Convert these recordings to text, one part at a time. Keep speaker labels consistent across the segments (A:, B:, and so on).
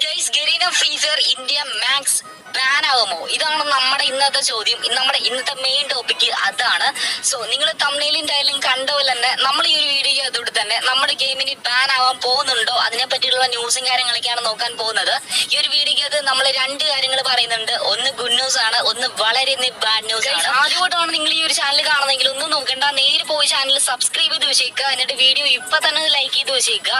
A: Guys Garena Free Fire India Max ban ആകുമോ? ഇതാണ് നമ്മുടെ ഇന്നത്തെ ചോദ്യം. നമ്മുടെ ഇന്നത്തെ മെയിൻ ടോപ്പിക് അതാണ്. സോ നിങ്ങൾ തംബ്നെയിലും ടൈറ്റിലും കണ്ട പോലെ തന്നെ നമ്മൾ ഈ ഒരു വീഡിയോ അതോടെ തന്നെ നമ്മുടെ ഗെയിമിന് ബാൻ ആവാൻ പോകുന്നുണ്ടോ അതിനെ പറ്റിയുള്ള ന്യൂസും കാര്യങ്ങളൊക്കെയാണ് നോക്കാൻ പോകുന്നത്. ഈ ഒരു വീഡിയോക്ക് നമ്മൾ രണ്ട് കാര്യങ്ങൾ പറയുന്നുണ്ട്. ഒന്ന് ഗുഡ് ന്യൂസ് ആണ്, ഒന്ന് വളരെ ബാഡ് ന്യൂസ് ആണ്. ആദ്യമായിട്ടാണ് നിങ്ങൾ ഈ ഒരു ചാനൽ കാണുന്നെങ്കിൽ ഒന്നും നോക്കണ്ട, നേരെ പോയി ചാനൽ സബ്സ്ക്രൈബ് ചെയ്ത് വെച്ചേക്കുക. എന്നിട്ട് വീഡിയോ ഇപ്പൊ തന്നെ ലൈക്ക് ചെയ്ത് വെച്ചേക്കുക.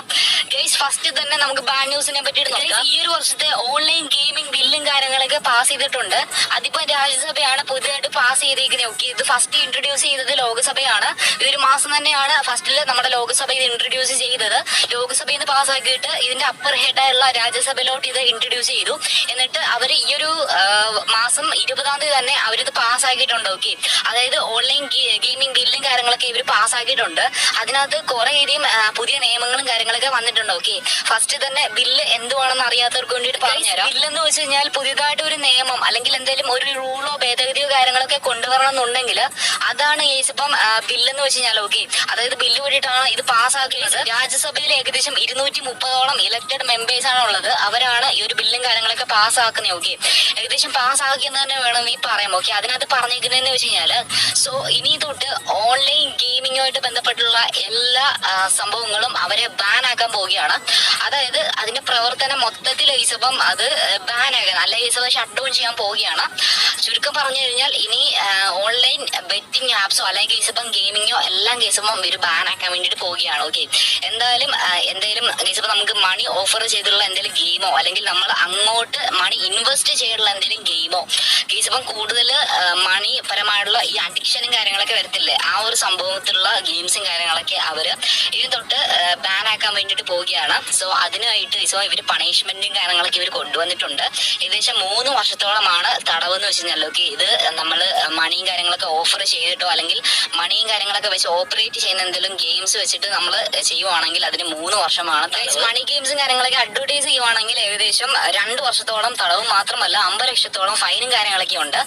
A: ഗൈസ് ഫസ്റ്റ് തന്നെ നമുക്ക് ബാഡ് ന്യൂസിനെ പറ്റിയിട്ട് നോക്കാം. ഈ ഒരു വർഷത്തെ ഓൺലൈൻ ഗെയിമിംഗ് ബില്ലും കാര്യങ്ങളൊക്കെ പാസ് ചെയ്തിട്ടുണ്ട്. അതിപ്പോ രാജ്യസഭയാണ് പുതിയതായിട്ട് പാസ് ചെയ്തേക്കുന്നത്. ഓക്കെ, ഇത് ഫസ്റ്റ് ഇൻട്രൊഡ്യൂസ് ചെയ്തത് ലോക്സഭയാണ്. ഇതൊരു മാസം തന്നെയാണ് ഫസ്റ്റില് നമ്മുടെ ലോക്സഭ ഇത് ഇൻട്രൊഡ്യൂസ് ചെയ്തത്. ലോക്സഭയിൽ നിന്ന് പാസ്സാക്കിയിട്ട് ഇതിന്റെ അപ്പർ ഹെഡ് ആയുള്ള രാജ്യസഭയിലോട്ട് ഇത് ഇൻട്രൊഡ്യൂസ് ചെയ്തു. എന്നിട്ട് അവർ ഈ ഒരു മാസം 20-ാം തീയതി തന്നെ അവരിത് പാസ്സാക്കിയിട്ടുണ്ട്. ഓക്കെ, അതായത് ഓൺലൈൻ ഗെയിമിംഗ് ബില്ലും കാര്യങ്ങളൊക്കെ ഇവർ പാസ്സാക്കിയിട്ടുണ്ട്. അതിനകത്ത് കുറേയധികം പുതിയ നിയമങ്ങളും കാര്യങ്ങളൊക്കെ വന്നിട്ടുണ്ട്. ഓക്കെ, ഫസ്റ്റ് തന്നെ ബില്ല് എന്തുവാണെന്ന് അറിയാത്തവർക്ക് വേണ്ടിയിട്ട് പറഞ്ഞുതരാം. ബില്ലെന്ന് വെച്ച് കഴിഞ്ഞാൽ പുതിയതായിട്ട് ഒരു നിയമം അല്ലെങ്കിൽ എന്തെങ്കിലും ഒരു റൂളോ ഭേദഗതിയോ കാര്യങ്ങളൊക്കെ കൊണ്ടുവരണം എന്നുണ്ടെങ്കിൽ അതാണ് കേസ്. ഇപ്പം ബില്ലെന്ന് വെച്ച് കഴിഞ്ഞാൽ ഓക്കെ, അതായത് ബില്ല് വേണ്ടിയിട്ടാണ് ഇത് പാസ്സാക്കിയത്. രാജ്യസഭയിൽ ഏകദേശം 230ഓളം ഇലക്ടഡ് മെമ്പേഴ്സ് ആണ് ഉള്ളത്. അവരാണ് ഈ ഒരു ബില്ലും കാര്യങ്ങളൊക്കെ പാസ്സാക്കുന്നത്. ഓക്കെ, ഏകദേശം പാസ്സാക്കിയെന്ന് തന്നെ വേണം ഈ പറയാം. ഓക്കെ, അതിനകത്ത് പറഞ്ഞിരിക്കുന്നതെന്ന് വെച്ച് കഴിഞ്ഞാല് സോ ഇനി തൊട്ട് ഓൺലൈൻ ഗെയിമിങ്ങുമായിട്ട് ബന്ധപ്പെട്ടുള്ള എല്ലാ സംഭവങ്ങളും അവരെ ബാൻ ആക്കാൻ പോവുകയാണ്. അതായത് അതിന്റെ പ്രവർത്തനം മൊത്തത്തിൽ ഈസപ്പം അത് ബാൻ ആകാൻ അല്ല ഈസപ്പം ഷട്ട് ഡൗൺ ചെയ്യാൻ പോവുകയാണ്. ചുരുക്കം പറഞ്ഞു കഴിഞ്ഞാൽ ഇനി ഓൺലൈൻ ബെറ്റിംഗ് ആപ്സോ അല്ലെങ്കിൽ ഈസപ്പം ഗെയിമിങ്ങോ എല്ലാം കേസപ്പം ഒരു ബാൻ ആക്കാൻ വേണ്ടിയിട്ട് പോവുകയാണ്. ഓക്കെ, എന്തായാലും കേസപ്പം നമുക്ക് മണി ഓഫർ ചെയ്തിട്ടുള്ള എന്തെങ്കിലും ഗെയിമോ അല്ലെങ്കിൽ നമ്മൾ അങ്ങോട്ട് മണി ഇൻവെസ്റ്റ് ചെയ്തിട്ടുള്ള എന്തെങ്കിലും ഗെയിമോ കേസപ്പം കൂടുതൽ മണി പരമായിട്ടുള്ള ഈ അഡിക്ഷനും കാര്യങ്ങളൊക്കെ വരത്തില്ലേ, ആ ഒരു സംഭവത്തിലുള്ള ഗെയിംസും കാര്യങ്ങളൊക്കെ അവര് ഇതിന് തൊട്ട് ബാൻ ആക്കാൻ വേണ്ടിയിട്ട് പോവുകയാണ്. സോ അതിനായിട്ട് ഇവര് പണിഷ്മെന്റും കാര്യങ്ങളൊക്കെ ഇവർ കൊണ്ടുവന്നിട്ടുണ്ട്. ഏകദേശം 3 വർഷത്തോളമാണ് തടവെന്ന് വെച്ച് കഴിഞ്ഞാൽ. ഓക്കെ, ഇത് നമ്മൾ മണിയും കാര്യങ്ങളൊക്കെ ഓഫർ ചെയ്തിട്ടോ അല്ലെങ്കിൽ മണിയും കാര്യങ്ങളൊക്കെ വെച്ച് ഓപ്പറേറ്റ് ചെയ്യുന്ന എന്തെങ്കിലും ഗെയിംസ് വെച്ചിട്ട് നമ്മൾ ചെയ്യുവാണെങ്കിൽ അതിന് 3 വർഷമാണ്. മണി ഗെയിംസും കാര്യങ്ങളൊക്കെ അഡ്വർടൈസ് ചെയ്യുവാണെങ്കിൽ ഏകദേശം 2 വർഷത്തോളം തടവും മാത്രമല്ല 50 ലക്ഷത്തോളം ഫൈനും കാര്യങ്ങളൊക്കെ ഉണ്ട്.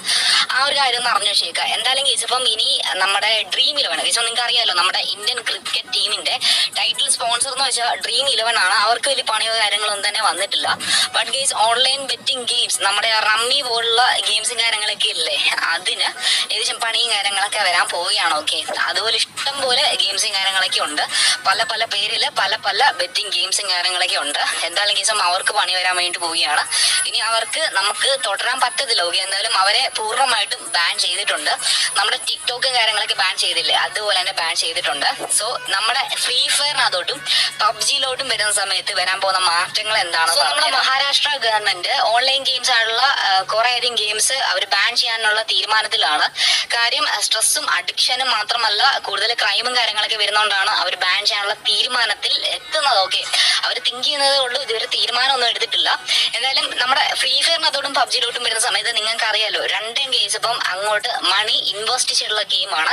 A: ആ ഒരു കാര്യം ഒന്ന് അറിഞ്ഞു വെച്ചേക്കുക. എന്തായാലും കേസ് ഇപ്പം ഇനി നമ്മുടെ ഡ്രീം 11 കേസ് നിങ്ങൾക്ക് അറിയാലോ, നമ്മുടെ ഇന്ത്യൻ ക്രിക്കറ്റ് ടീമിന്റെ ടൈറ്റിൽ സ്പോൺസർ എന്ന് വെച്ചാൽ ഡ്രീം 11 ആണ്. അവർക്ക് വലിയ പണിയോ കാര്യങ്ങളൊന്നും തന്നെ വന്നിട്ടില്ല. But guys online betting games നമ്മുടെ റമ്മി പോലുള്ള ഗെയിംസും കാര്യങ്ങളൊക്കെ ഇല്ലേ, അതിന് ഏകദേശം പണിയും കാര്യങ്ങളൊക്കെ വരാൻ പോവുകയാണ്. ഓക്കെ, അതുപോലെ ഇഷ്ടം പോലെ ഗെയിംസും കാര്യങ്ങളൊക്കെ ഉണ്ട്. പല പല പേരില് പല പല ബെറ്റിംഗ് ഗെയിംസും കാര്യങ്ങളൊക്കെ ഉണ്ട്. എന്തായാലും കേസും അവർക്ക് പണി വരാൻ വേണ്ടി പോവുകയാണ്. ഇനി അവർക്ക് നമുക്ക് തുടരാൻ പറ്റത്തില്ല. ഓക്കെ, എന്തായാലും അവരെ പൂർണ്ണമായിട്ടും ബാൻ ചെയ്തിട്ടുണ്ട്. നമ്മുടെ ടിക്ടോക്കും കാര്യങ്ങളൊക്കെ ബാൻ ചെയ്തില്ലേ, അതുപോലെ തന്നെ ബാൻ ചെയ്തിട്ടുണ്ട്. സോ നമ്മുടെ ഫ്രീ ഫയറിനകത്തോട്ടും പബ്ജിയിലോട്ടും വരുന്ന സമയത്ത് വരാൻ പോകുന്ന മാറ്റങ്ങൾ എന്താണ്? നമ്മുടെ മഹാരാഷ്ട്ര ഗവൺമെന്റ് ഓൺലൈൻ ഗെയിംസ് ആയിട്ടുള്ള കുറേയധികം ഗെയിംസ് അവർ ബാൻ ചെയ്യാനുള്ള തീരുമാനത്തിലാണ്. കാര്യം സ്ട്രെസ്സും അഡിക്ഷനും മാത്രമല്ല കൂടുതൽ ക്രൈമും കാര്യങ്ങളൊക്കെ വരുന്നതുകൊണ്ടാണ് അവർ ബാൻ ചെയ്യാനുള്ള തീരുമാനത്തിൽ എത്തുന്നത്. ഓക്കെ, അവർ തിങ്ക് ചെയ്യുന്നതേ ഉള്ളൂ, ഇതുവരെ തീരുമാനമൊന്നും എടുത്തിട്ടില്ല. എന്തായാലും നമ്മുടെ ഫ്രീ ഫയറിനകത്തോട്ടും പബ്ജിയിലോട്ടും വരുന്ന സമയത്ത് നിങ്ങൾക്ക് അറിയാലോ, രണ്ടും കേസ് ഇപ്പം അങ്ങോട്ട് മണി ഇൻവെസ്റ്റ് ചെയ്തിട്ടുള്ള ഗെയിമാണ്.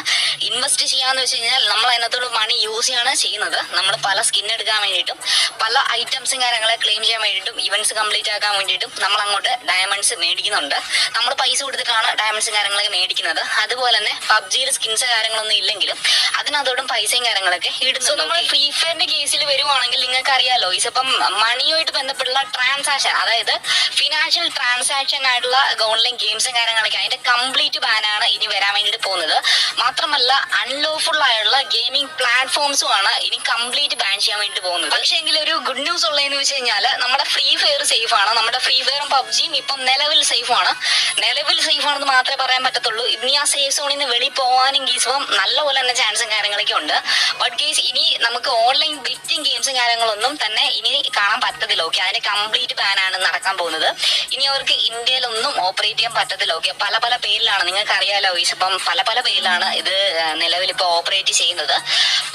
A: ഇൻവെസ്റ്റ് ചെയ്യാന്ന് വെച്ച് കഴിഞ്ഞാൽ നമ്മൾ അതിനകത്തോട് മണി യൂസ് ചെയ്യാണ് ചെയ്യുന്നത്. നമ്മൾ പല സ്കിൻ എടുക്കാൻ വേണ്ടിയിട്ടും പല ഐറ്റംസും കാര്യങ്ങളെ ക്ലെയിം ചെയ്യാൻ വേണ്ടിയിട്ടും ഇവന്റ്സ് കംപ്ലീറ്റ് ആക്കാൻ വേണ്ടിയിട്ടും നമ്മൾ അങ്ങോട്ട് ഡയമണ്ട്സ് മേടിക്കുന്നുണ്ട്. നമ്മൾ പൈസ കൊടുത്തിട്ടാണ് ഡയമണ്ട്സും കാര്യങ്ങളൊക്കെ മേടിക്കുന്നത്. അതുപോലെ തന്നെ പബ്ജിയിൽ സ്കിൻസ് കാര്യങ്ങളൊന്നും ഇല്ലെങ്കിലും അതിനകത്തോടും പൈസയും കാര്യങ്ങളൊക്കെ ഇടുന്നു. നമ്മൾ ഫ്രീ ഫയറിന്റെ കേസിൽ വരുവാണെങ്കിൽ നിങ്ങൾക്ക് അറിയാലോ, ഇപ്പം മണിയുമായിട്ട് ബന്ധപ്പെട്ടുള്ള ട്രാൻസാക്ഷൻ, അതായത് ഫിനാൻഷ്യൽ ട്രാൻസാക്ഷൻ ആയിട്ടുള്ള ഓൺലൈൻ ഗെയിംസും കാര്യങ്ങളൊക്കെ അതിന്റെ കംപ്ലീറ്റ് ബാനാണ് ഇനി വരാൻ വേണ്ടിയിട്ട് പോകുന്നത്. മാത്രമല്ല അൺലോഫുൾ ആയിട്ടുള്ള ഗെയിമിംഗ് പ്ലാറ്റ്ഫോംസും ആണ് ഇനി കംപ്ലീറ്റ് ബാൻ ചെയ്യാൻ വേണ്ടി പോകുന്നത്. പക്ഷേ എങ്കിൽ ഒരു ഗുഡ് ന്യൂസ് ഉള്ളതെന്ന് വെച്ച് കഴിഞ്ഞാൽ നമ്മുടെ ഫ്രീ ഫയർ സേഫ് ആണ്. നമ്മുടെ ഫ്രീ ഫയറും പബ്ജിയും ഇപ്പം നിലവിൽ സേഫ് ആണ്. നിലവിൽ സേഫ് ആണെന്ന് മാത്രമേ പറയാൻ പറ്റത്തുള്ളൂ. ഇനി ആ സേഫ് സോണിൽ നിന്ന് വെളി പോകാനും ഗീസും നല്ലപോലെ തന്നെ ചാൻസും കാര്യങ്ങളൊക്കെ ഉണ്ട്. ബട്ട് ഗെയ്സ് ഇനി നമുക്ക് ഓൺലൈൻ ബെറ്റിംഗ് ഗെയിംസും കാര്യങ്ങളൊന്നും തന്നെ ഇനി കാണാൻ പറ്റത്തില്ല. ഓക്കെ, അതിന്റെ കംപ്ലീറ്റ് ബാനാണ് നടക്കാൻ പോകുന്നത്. ഇനി അവർക്ക് ഇന്ത്യയിലൊന്നും ഓപ്പറേറ്റ് ചെയ്യാൻ പറ്റത്തില്ല. ഓക്കെ, പല പല പേരിലാണ് നിങ്ങൾക്ക് അറിയാലോ, ഇപ്പം പല പല പേരിലാണ് ഇത് നിലവിൽ ഇപ്പോൾ ഓപ്പറേറ്റ് ചെയ്യുന്നത്.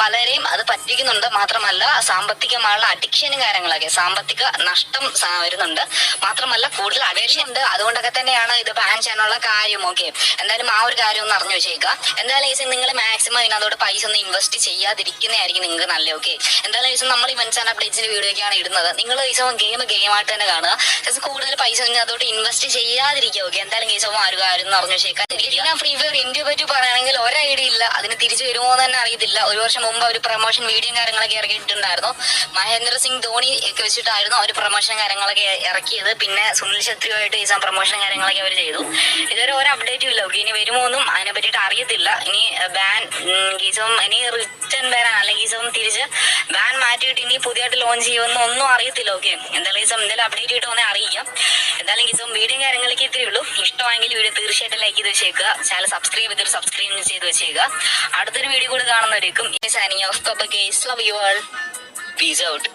A: പലരെയും അത് പറ്റിക്കുന്നുണ്ട്. മാത്രമല്ല സാമ്പത്തികമായുള്ള അഡിക്ഷനും കാര്യങ്ങളൊക്കെ സാമ്പത്തിക നഷ്ടം വരുന്നുണ്ട്. മാത്രമല്ല കൂടുതൽ അഡിക്ഷൻ ഉണ്ട്. അതുകൊണ്ടൊക്കെ തന്നെയാണ് ഇത് ബാൻ ചെയ്യാനുള്ള കാര്യം. ഓക്കെ, എന്തായാലും ആ ഒരു കാര്യം ഒന്ന് അറിഞ്ഞു വെച്ചേക്കുക. എന്തായാലും നിങ്ങൾ മാക്സിമം ഇതിനകത്തോട് പൈസ ഒന്നും ഇൻവെസ്റ്റ് ചെയ്യാതിരിക്കുക. കാണാതിരിക്കുന്നതായിരിക്കും നിങ്ങൾക്ക് നല്ല. ഓക്കെ, എന്തായാലും ദിവസം നമ്മൾ ഈ ഇവന്റ്സ് ആൻഡ് അപ്ഡേറ്റ്സിന്റെ വീഡിയോ ഒക്കെയാണ് ഇടുന്നത്. നിങ്ങൾ ദിവസം ഗെയിമായിട്ട് തന്നെ കാണുക. ദിവസം കൂടുതൽ പൈസ അതോട്ട് ഇൻവെസ്റ്റ് ചെയ്യാതിരിക്കുക. ഓക്കെ, എന്തായാലും ദിവസം ആരും എന്ന് പറഞ്ഞു ശേഖരിക്കുക. ഫ്രീ ഫയർ ഇന്ത്യയെ പറ്റി പറയുകയാണെങ്കിൽ ഒരു ഐഡിയ ഇല്ല, അതിന് തിരിച്ചു വരുമോ എന്ന് തന്നെ അറിയത്തില്ല. ഒരു വർഷം മുമ്പ് ഒരു പ്രൊമോഷൻ വീഡിയോയും കാര്യങ്ങളൊക്കെ ഇറക്കിയിട്ടുണ്ടായിരുന്നു. മഹേന്ദ്ര സിംഗ് ധോണി ഒക്കെ വെച്ചിട്ടായിരുന്നു അവർ പ്രൊമോഷൻ കാര്യങ്ങളൊക്കെ ഇറക്കിയത്. പിന്നെ സുനിൽ ഛത്രിയുമായിട്ട് ഈ പ്രൊമോഷൻ കാര്യങ്ങളൊക്കെ അവർ ചെയ്തു. ഇതുവരെ ഒരു അപ്ഡേറ്റും ഇല്ല. ഓക്കെ, ഇനി വരുമോ എന്നും അതിനെ പറ്റിയിട്ട് അറിയത്തില്ല. ഇനി ബാൻ ഇനി റിട്ടേൺ ബാൻ അല്ലെങ്കിൽ തിരിച്ച് ബാൻ മാറ്റിയിട്ട് ഇനി പുതിയതായിട്ട് ലോഞ്ച് ചെയ്യുമെന്ന് ഒന്നും അറിയത്തില്ല. ഓക്കെ, എന്തായാലും എന്തെങ്കിലും അപ്ഡേറ്റ് കിട്ടുമെന്ന് അറിയിക്കാം. എന്തായാലും വീഡിയോ കാര്യങ്ങളൊക്കെ ഇത്രയേ ഉള്ളൂ. ഇഷ്ടമായെങ്കിൽ വീഡിയോ തീർച്ചയായിട്ടും ലൈക്ക് ചെയ്ത് വെച്ചേക്കുക. ചാനൽ സബ്സ്ക്രൈബ് ചെയ്ത് വെച്ചേക്കുക. അടുത്തൊരു വീഡിയോ കൂടെ കാണുന്നവരേക്കും signing off. Love you all. Peace out.